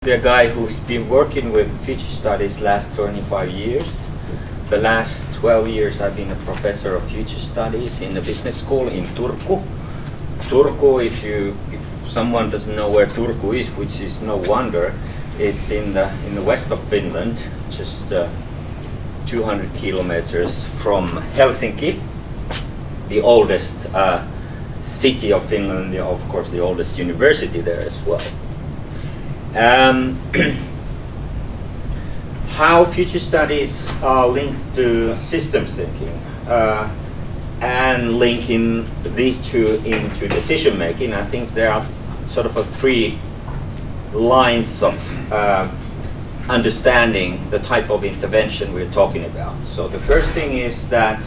A guy who's been working with future studies last 25 years. The last 12 years I've been a professor of future studies in a business school in Turku. Turku, if someone doesn't know where Turku is, which is no wonder, it's in the west of Finland, just 200 kilometers from Helsinki, the oldest city of Finland, of course the oldest university there as well. How future studies are linked to systems thinking and linking these two into decision making. I think there are sort of three lines of understanding the type of intervention we're talking about. So the first thing is that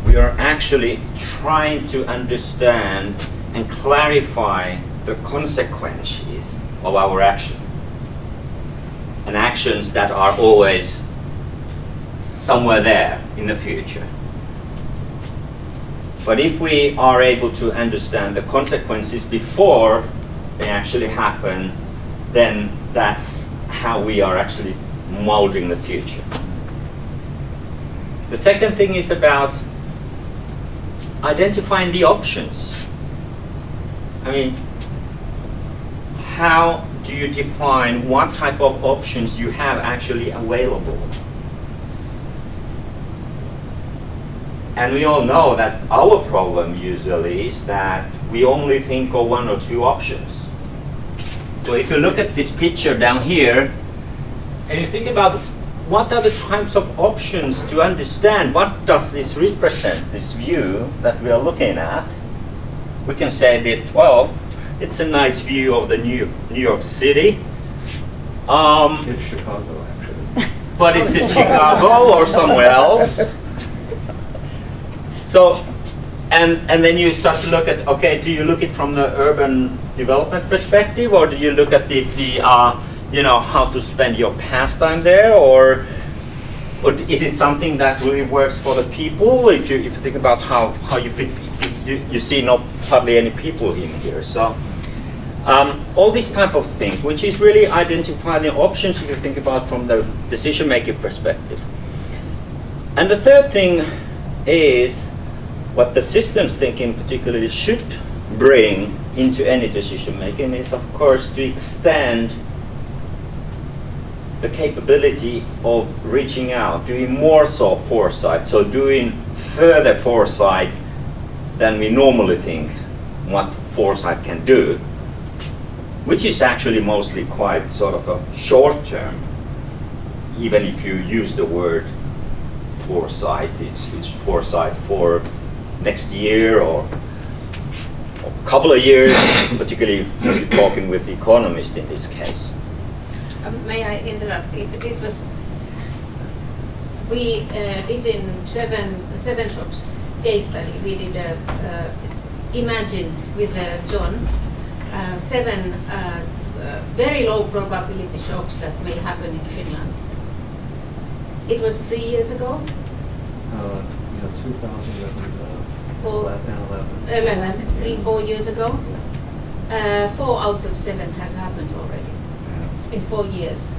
we are actually trying to understand and clarify the consequences of our action, and actions that are always somewhere there in the future. But if we are able to understand the consequences before they actually happen, then that's how we are actually molding the future. The second thing is about identifying the options. I mean, how do you define what type of options you have actually available? And we all know that our problem usually is that we only think of one or two options. So if you look at this picture down here, and you think about what are the types of options to understand what does this represent, this view that we are looking at, we can say that, well, it's a nice view of the New York City. It's Chicago, actually. But it's in Chicago or somewhere else. So, and then you start to look at, okay, do you look at it from the urban development perspective, or do you look at the you know, how to spend your pastime there, or is it something that really works for the people? If you think about how you fit, you see not hardly any people in here. So. All this type of thing, which is really identifying the options if you think about from the decision-making perspective. And the third thing is what the systems thinking particularly should bring into any decision-making is, of course, to extend the capability of reaching out, doing more so foresight, so doing further foresight than we normally think what foresight can do, which is actually mostly quite sort of a short term. Even if you use the word foresight, it's foresight for next year or a couple of years, particularly if you're talking with the economists in this case. May I interrupt? It was, we did in seven shocks case study, we did imagined with John seven very low probability shocks that will happen in Finland. It was 3 years ago? 2011. 3-4 years ago. 4 out of 7 has happened already in 4 years.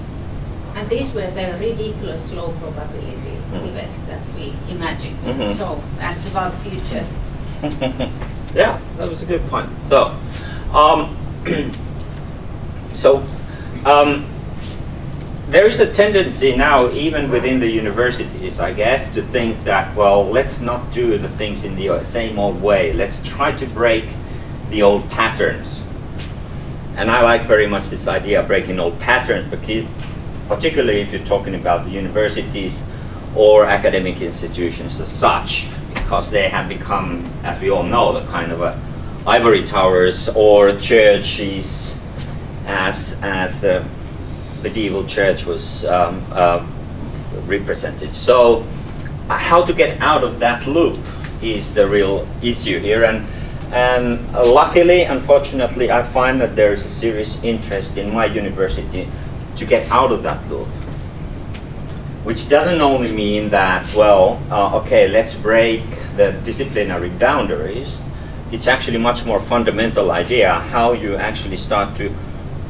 And these were the ridiculous low probability events that we imagined. So that's about future. Yeah, that was a good point. So, there is a tendency now, even within the universities, I guess, to think that, well, let's not do the things in the same old way. Let's try to break the old patterns. And I like very much this idea of breaking old patterns, particularly if you're talking about the universities or academic institutions as such, because they have become, as we all know, the kind of ivory towers or churches, as the medieval church was represented. So how to get out of that loop is the real issue here, and luckily, unfortunately, I find that there is a serious interest in my university to get out of that loop, which doesn't only mean that, well, okay, let's break the disciplinary boundaries. It's actually much more fundamental idea how you actually start to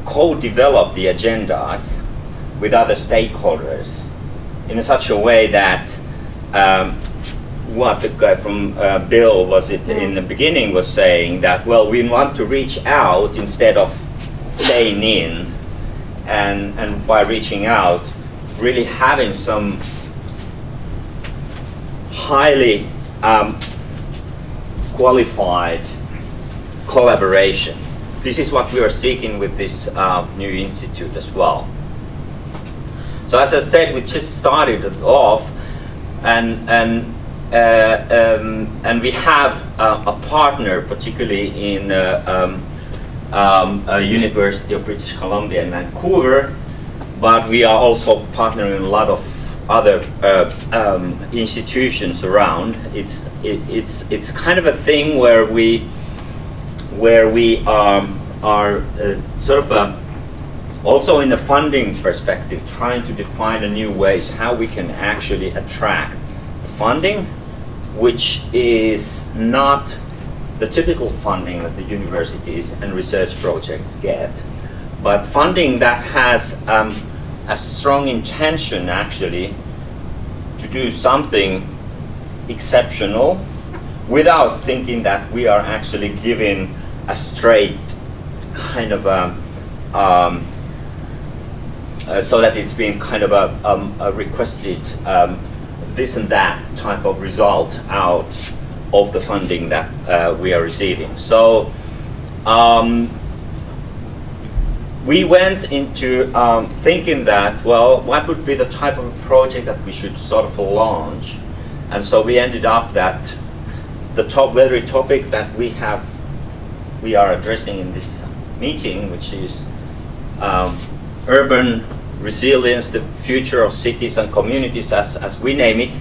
co-develop the agendas with other stakeholders in such a way that what the guy from Bill was it in the beginning was saying, that well, we want to reach out instead of staying in, and by reaching out really having some highly qualified collaboration. This is what we are seeking with this new institute as well. So as I said, we just started it off, and we have a partner, particularly in University of British Columbia in Vancouver, but we are also partnering in a lot of other institutions around. It's kind of a thing where we are sort of also in the funding perspective trying to define a new ways how we can actually attract funding, which is not the typical funding that the universities and research projects get, but funding that has a strong intention actually to do something exceptional without thinking that we are actually giving a straight kind of so that it's been kind of a requested this and that type of result out of the funding that we are receiving. So we went into thinking that, well, what would be the type of project that we should sort of launch? And so we ended up that the very topic that we are addressing in this meeting, which is urban resilience, the future of cities and communities, as we name it.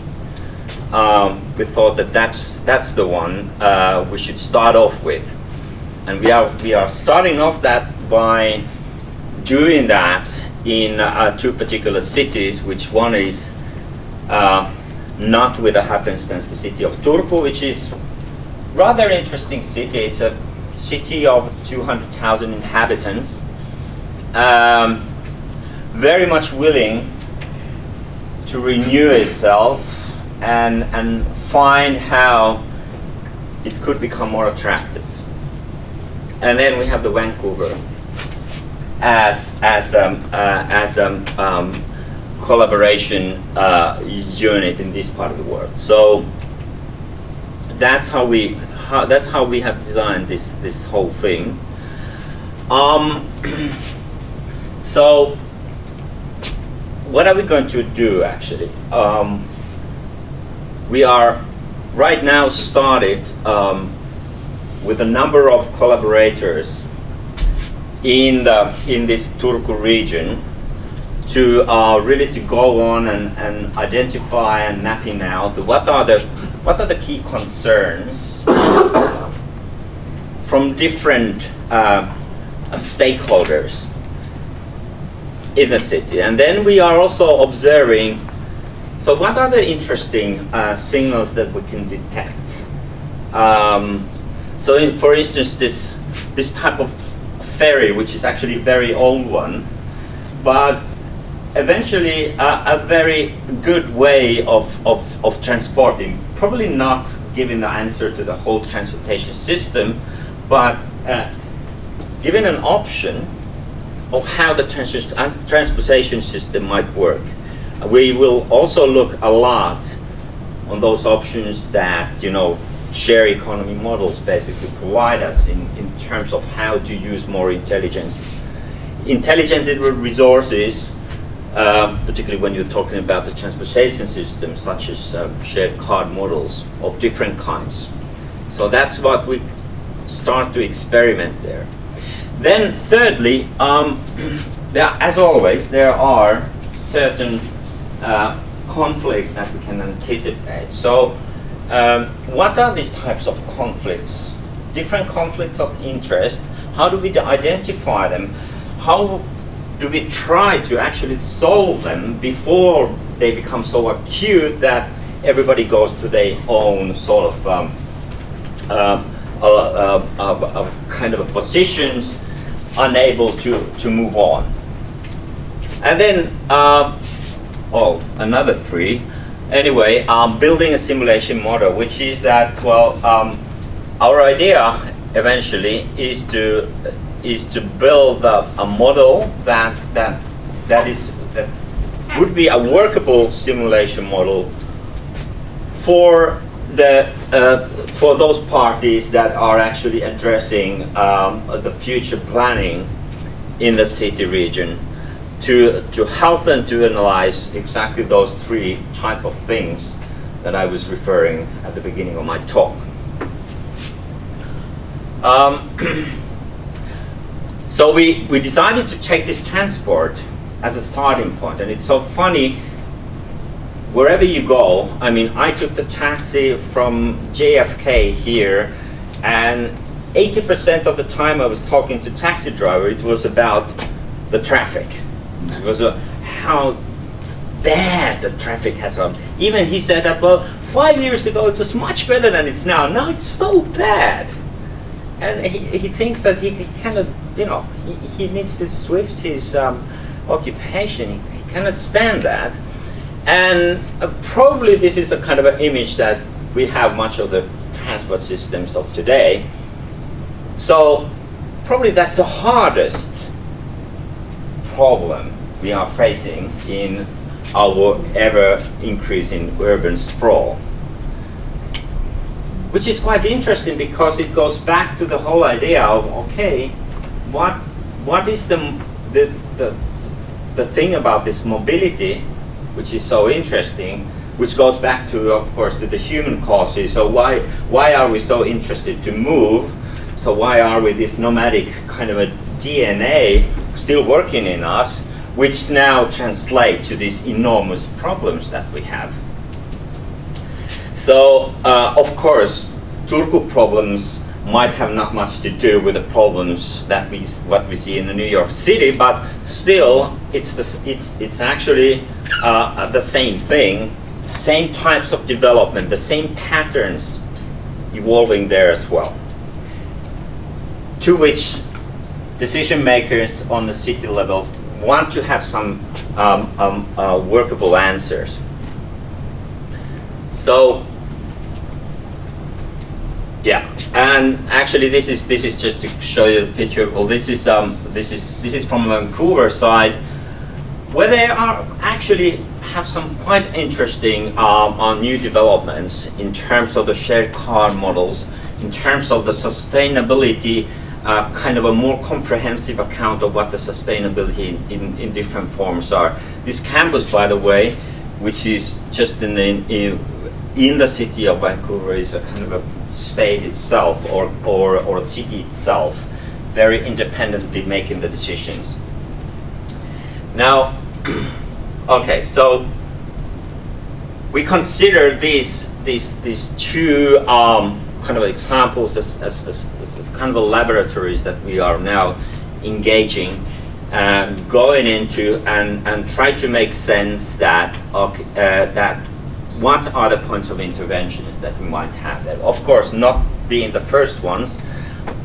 We thought that that's the one we should start off with, and we are starting off that by doing that in two particular cities, which one is not with a happenstance the city of Turku, which is rather interesting city. It's a city of 200,000 inhabitants, very much willing to renew itself and find how it could become more attractive. And then we have the Vancouver as collaboration unit in this part of the world. So that's how we have designed this whole thing. So what are we going to do actually? We are right now started with a number of collaborators in this Turku region to really to go on and identify and mapping out what are the key concerns from different stakeholders in the city. And then we are also observing, so what are the interesting signals that we can detect? So for instance, this type of ferry, which is actually a very old one, but eventually a very good way of transporting, probably not giving the answer to the whole transportation system, but giving an option of how the transportation system might work. We will also look a lot on those options that, you know, share economy models basically provide us in terms of how to use more intelligent resources, particularly when you're talking about the transportation system, such as shared card models of different kinds. So that's what we start to experiment there. Then thirdly, as always, there are certain conflicts that we can anticipate. So what are these types of conflicts? Different conflicts of interest. How do we identify them? How do we try to actually solve them before they become so acute that everybody goes to their own sort of kind of positions unable to move on. And then, another 3. Anyway, building a simulation model, which is that, well, our idea eventually is to build a model that would be a workable simulation model for those parties that are actually addressing the future planning in the city region, to help them to analyze exactly those 3 type of things that I was referring at the beginning of my talk. So we decided to take this transport as a starting point, and it's so funny. Wherever you go, I mean, I took the taxi from JFK here, and 80% of the time I was talking to taxi driver, it was about the traffic. It was how bad the traffic has gone. Even he said that, well, 5 years ago it was much better than it's now. Now it's so bad. And he thinks that he kind of, you know, he needs to shift his occupation. He cannot stand that. And probably this is a kind of an image that we have much of the transport systems of today. So probably that's the hardest problem we are facing in our ever increasing urban sprawl. Which is quite interesting because it goes back to the whole idea of, okay, what is the thing about this mobility which is so interesting, which goes back to, of course, to the human causes. So why are we so interested to move? So why are we this nomadic kind of a DNA still working in us, which now translate to these enormous problems that we have? So, of course, Turku problems might have not much to do with the problems that what we see in the New York City, but still, it's actually the same thing, same types of development, the same patterns evolving there as well, to which decision makers on the city level want to have some workable answers. So, yeah, and actually this is just to show you the picture. Well, this is from Vancouver side, where they are actually have some quite interesting new developments in terms of the shared car models, in terms of the sustainability, kind of a more comprehensive account of what the sustainability in different forms are. This campus, by the way, which is just in the city of Vancouver, is a kind of a state itself or the city itself, very independently making the decisions. Now, okay, so we consider these two kind of examples as kind of laboratories that we are now engaging, going into and try to make sense that that what are the points of interventions that we might have there. Of course, not being the first ones,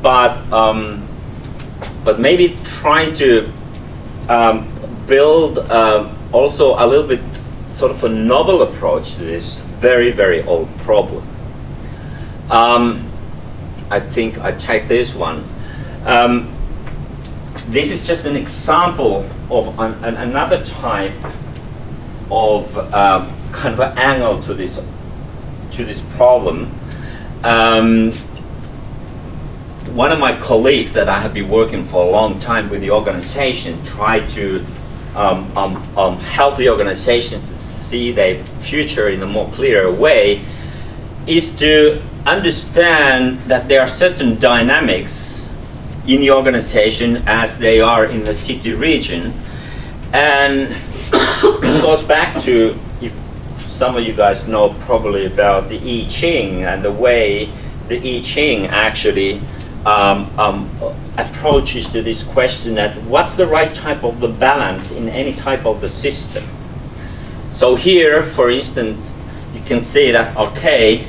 but maybe trying to build also a little bit sort of a novel approach to this very, very old problem. I think I take this one. This is just an example of another type of kind of an angle to this problem. One of my colleagues that I have been working for a long time with the organization tried to help the organization to see their future in a more clearer way, is to understand that there are certain dynamics in the organization as they are in the city region. And this goes back to, if some of you guys know probably about the I Ching and the way the I Ching actually approaches to this question that what's the right type of the balance in any type of the system. So here, for instance, you can see that, okay,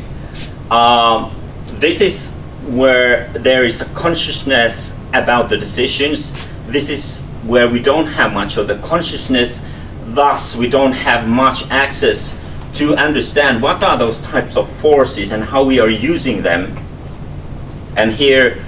this is where there is a consciousness about the decisions. This is where we don't have much of the consciousness, thus we don't have much access to understand what are those types of forces and how we are using them. And here,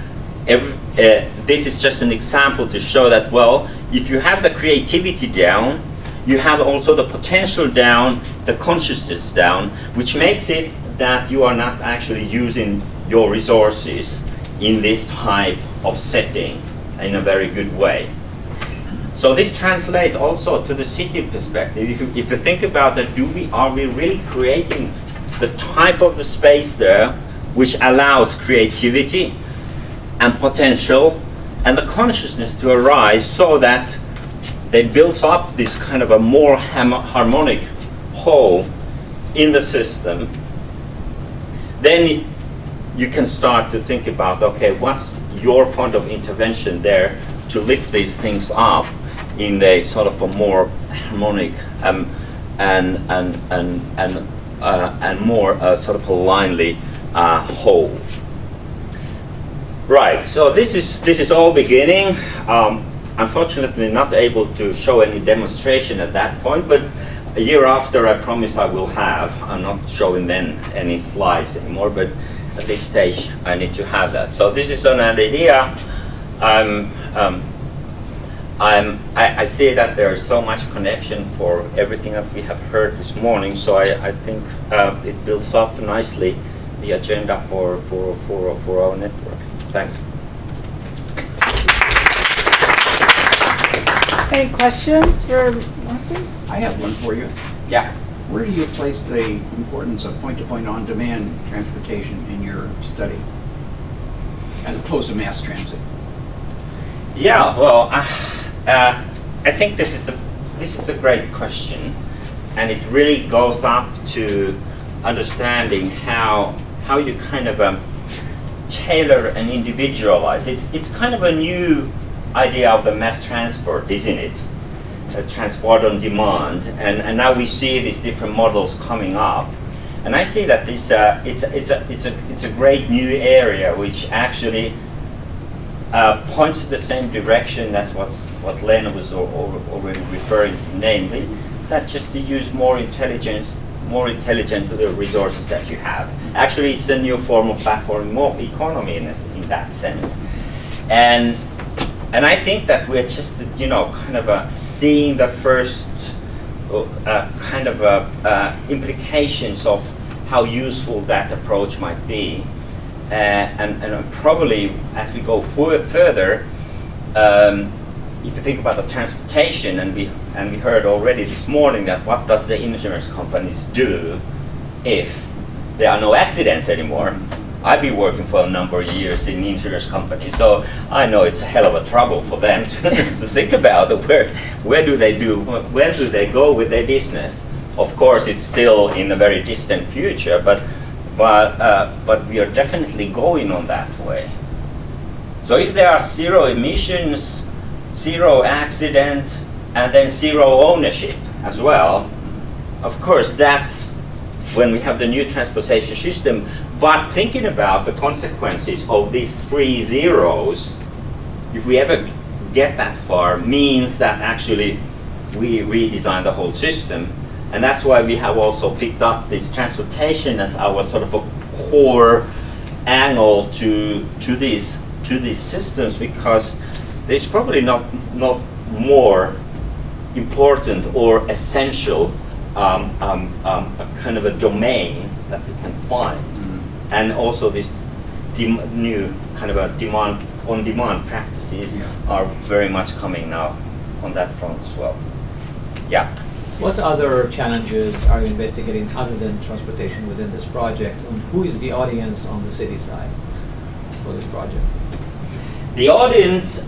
this is just an example to show that, well, if you have the creativity down, you have also the potential down, the consciousness down, which makes it that you are not actually using your resources in this type of setting in a very good way. So this translates also to the city perspective. If you think about that, are we really creating the type of the space there which allows creativity and potential and the consciousness to arise, so that they builds up this kind of a more harmonic whole in the system? Then you can start to think about, okay, what's your point of intervention there to lift these things up in a sort of a more harmonic and more sort of a lively whole. Right. So this is all beginning. Unfortunately, not able to show any demonstration at that point, but a year after, I promise I will have. I'm not showing then any slides anymore, but at this stage, I need to have that. So this is an idea. I see that there is so much connection for everything that we have heard this morning. So I think it builds up nicely the agenda for our network. Thanks. Any questions for Martin? I have one for you. Yeah. Where do you place the importance of point-to-point on-demand transportation in your study, as opposed to mass transit? Yeah. Well, I think this is a great question, and it really goes up to understanding how you kind of tailor and individualize. It's kind of a new idea of the mass transport, isn't it? Transport on demand, and now we see these different models coming up, and I see that this it's a great new area which actually points to the same direction. That's what Lena was already referring to, namely that just to use more intelligence of the resources that you have. Actually, it's a new form of platform, more economy in that sense, and I think that we're just, kind of seeing the first kind of implications of how useful that approach might be, and probably as we go further, if you think about the transportation, and we heard already this morning that what does the insurance companies do if there are no accidents anymore? I've been working for a number of years in insurance companies, so I know it's a hell of a trouble for them to think about where do they go with their business. Of course, it's still in a very distant future, but we are definitely going on that way. So if there are zero emissions, zero accident, and then zero ownership as well, of course that's when we have the new transportation system. But thinking about the consequences of these 3 zeros, if we ever get that far, means that actually we redesign the whole system. And that's why we have also picked up this transportation as our sort of a core angle to these systems, because there's probably not more important or essential a kind of a domain that we can find. And also this new kind of a on-demand practices are very much coming now on that front as well. Yeah. What other challenges are you investigating other than transportation within this project? And who is the audience on the city side for this project? The audience,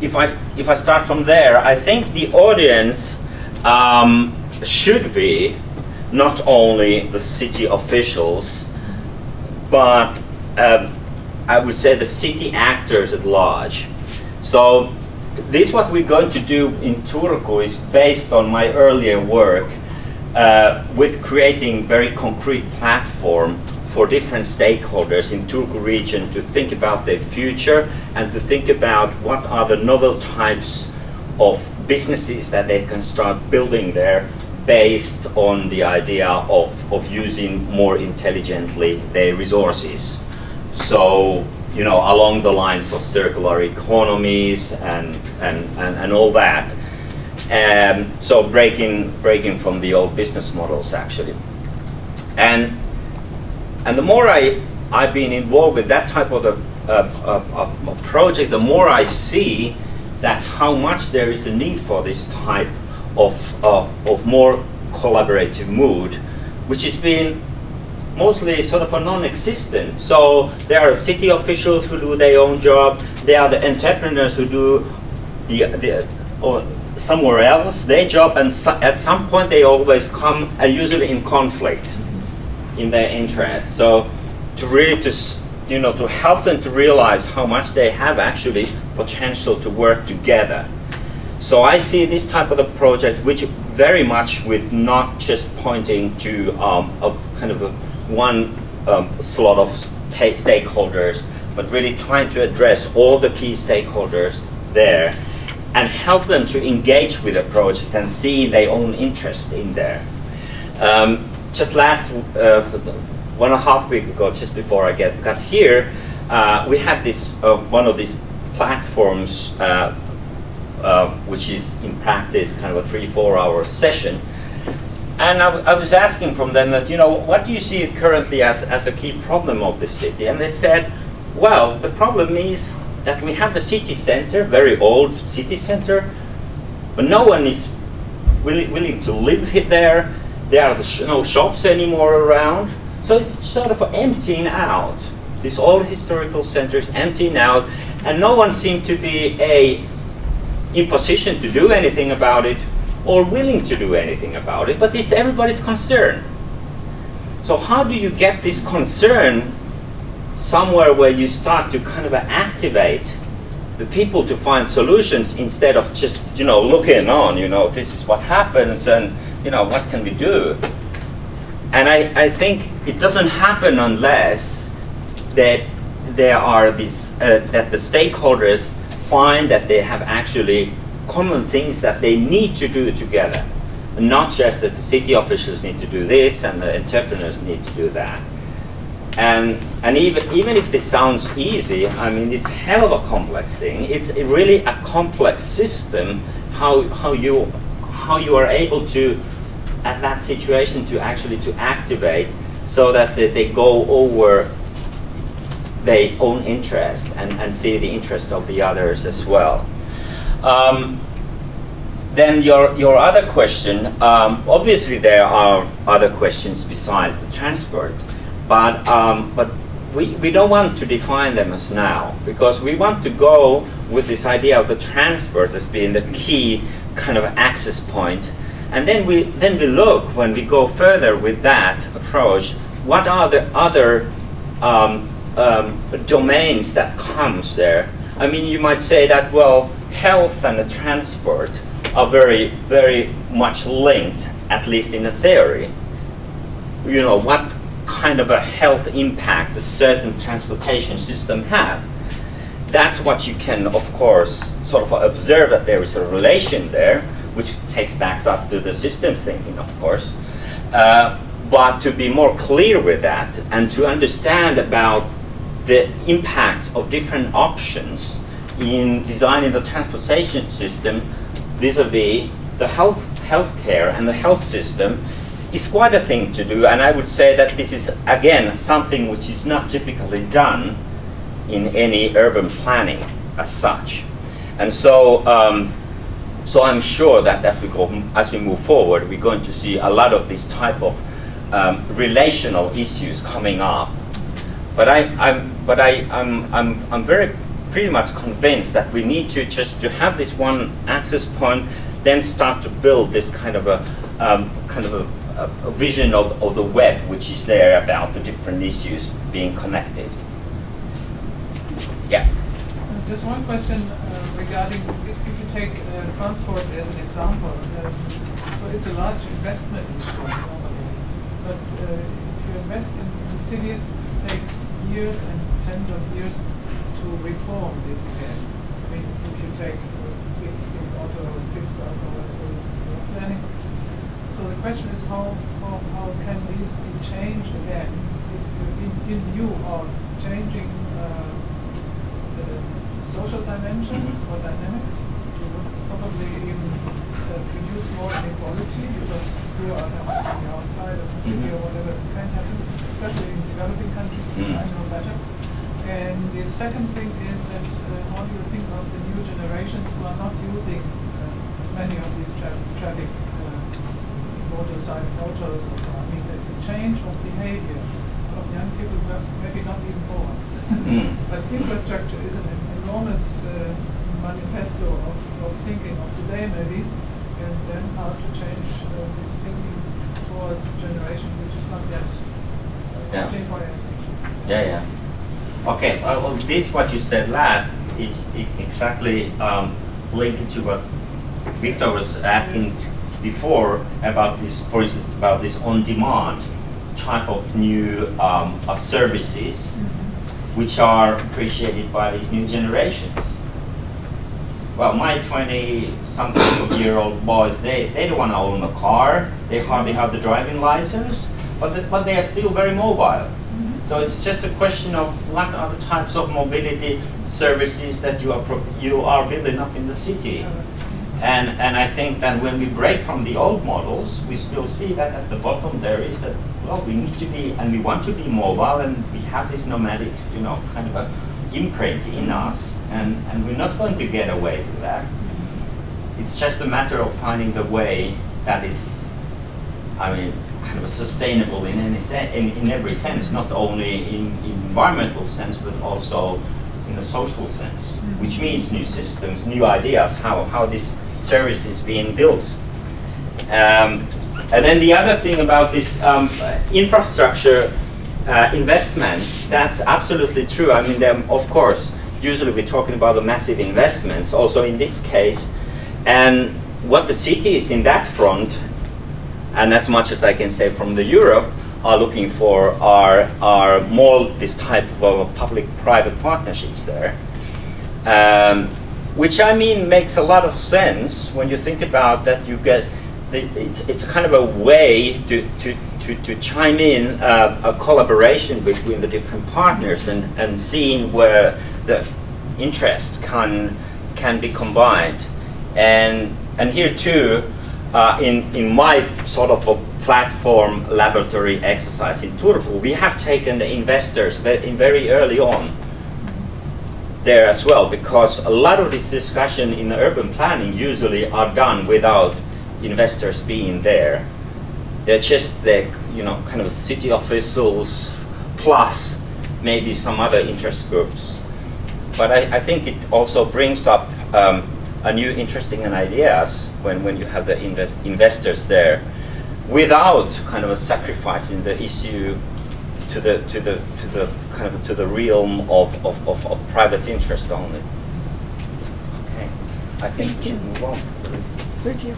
if I start from there, I think the audience should be not only the city officials, but I would say the city actors at large. So this, what we're going to do in Turku, is based on my earlier work with creating very concrete platform for different stakeholders in Turku region to think about their future and to think about what are the novel types of businesses that they can start building there based on the idea of using more intelligently their resources. So, you know, along the lines of circular economies and all that. So breaking from the old business models, actually. And the more I've been involved with that type of a project, the more I see that how much there is a need for this type of more collaborative mood, which has been mostly sort of a non-existent. So there are city officials who do their own job. There are the entrepreneurs who do or somewhere else their job, and at some point they always come, and usually in conflict in their interest. So to really to help them to realize how much they have actually potential to work together. So I see this type of a project, which very much with not just pointing to a kind of one slot of stakeholders, but really trying to address all the key stakeholders there and help them to engage with the project and see their own interest in there. Just last 1.5 weeks ago, just before I got here, we had this one of these platforms, which is in practice kind of a 3-4 hour session. And I was asking from them that, you know, what do you see currently as the key problem of the city? And they said, well, the problem is that we have the city center, very old city center, but no one is willing to live there. There are no shops anymore around. So it's sort of emptying out. This old historical center is emptying out, and no one seemed to be in position to do anything about it or willing to do anything about it, but it's everybody's concern. So how do you get this concern somewhere where you start to kind of activate the people to find solutions instead of just, you know, looking on, you know, this is what happens and, you know, what can we do? And I think it doesn't happen unless that there are these, that the stakeholders find that they have actually common things that they need to do together. And not just that the city officials need to do this and the entrepreneurs need to do that. And even if this sounds easy, I mean, it's a hell of a complex thing. It's really a complex system how you are able to, at that situation, to actually to activate so that they go over their own interest and see the interest of the others as well. Then your other question, obviously there are other questions besides the transport, but we don't want to define them as now, because we want to go with this idea of the transport as being the key kind of access point. And then we look, when we go further with that approach, what are the other domains that comes there? I mean, you might say that, well, health and the transport are very, very much linked, at least in a theory. You know, what kind of a health impact a certain transportation system have? That's what you can, of course, sort of observe, that there is a relation there, which takes back us to the systems thinking, of course. But to be more clear with that and to understand about the impacts of different options in designing the transportation system vis-a-vis the healthcare and the health system is quite a thing to do. And I would say that this is, again, something which is not typically done in any urban planning as such. And so, so I'm sure that as we move forward, we're going to see a lot of this type of relational issues coming up. But I'm very pretty much convinced that we need to just to have this one access point, then start to build this kind of a vision of the web, which is there about the different issues being connected. Yeah. Just one question regarding, if you take transport as an example, so it's a large investment normally, but if you invest in cities takes years and tens of years to reform this again. I mean, if you take big auto districts or planning. So the question is how can these be changed again in view of changing the social dimensions or dynamics? You would probably even produce more inequality because you are on the outside of the city or whatever can happen, especially in developing countries. I know better. And the second thing is that how do you think of the new generations who are not using many of these traffic motorcycle autos or so? I mean, the change of behavior of young people who are maybe not even born. But infrastructure is an enormous manifesto of thinking of today maybe, and then how to change this thinking towards a generation which is not yet ready for anything. Okay, well, this what you said last is exactly linked to what Victor was asking before about this, for instance, about this on-demand type of new services which are appreciated by these new generations. Well, my 20-something-year-old boys, they don't want to own a car, they hardly have the driving license, but they are still very mobile. So it's just a question of what are the types of mobility services that you are building up in the city. And I think that when we break from the old models, we still see that at the bottom there is that, well, we need to be, and we want to be mobile, and we have this nomadic, kind of a imprint in us, and we're not going to get away from that. It's just a matter of finding the way that is, I mean, kind of sustainable in every sense, not only in environmental sense, but also in a social sense, which means new systems, new ideas, how this service is being built. And then the other thing about this infrastructure investments, that's absolutely true. I mean, of course, usually we're talking about the massive investments, also in this case. And what the city is in that front, and as much as I can say from the Europe, are looking for are more this type of public-private partnerships there. Which I mean makes a lot of sense when you think about that. You get it's kind of a way to chime in a collaboration between the different partners and seeing where the interest can be combined. And here too, in my sort of a platform laboratory exercise in Turku, we have taken the investors very early on there as well, because a lot of this discussion in urban planning usually are done without investors being there. They're just kind of city officials plus maybe some other interest groups. But I think it also brings up a new interesting ideas when you have the investors there, without kind of sacrificing the issue to the realm of private interest only. Okay, I think we should move on. Sergio.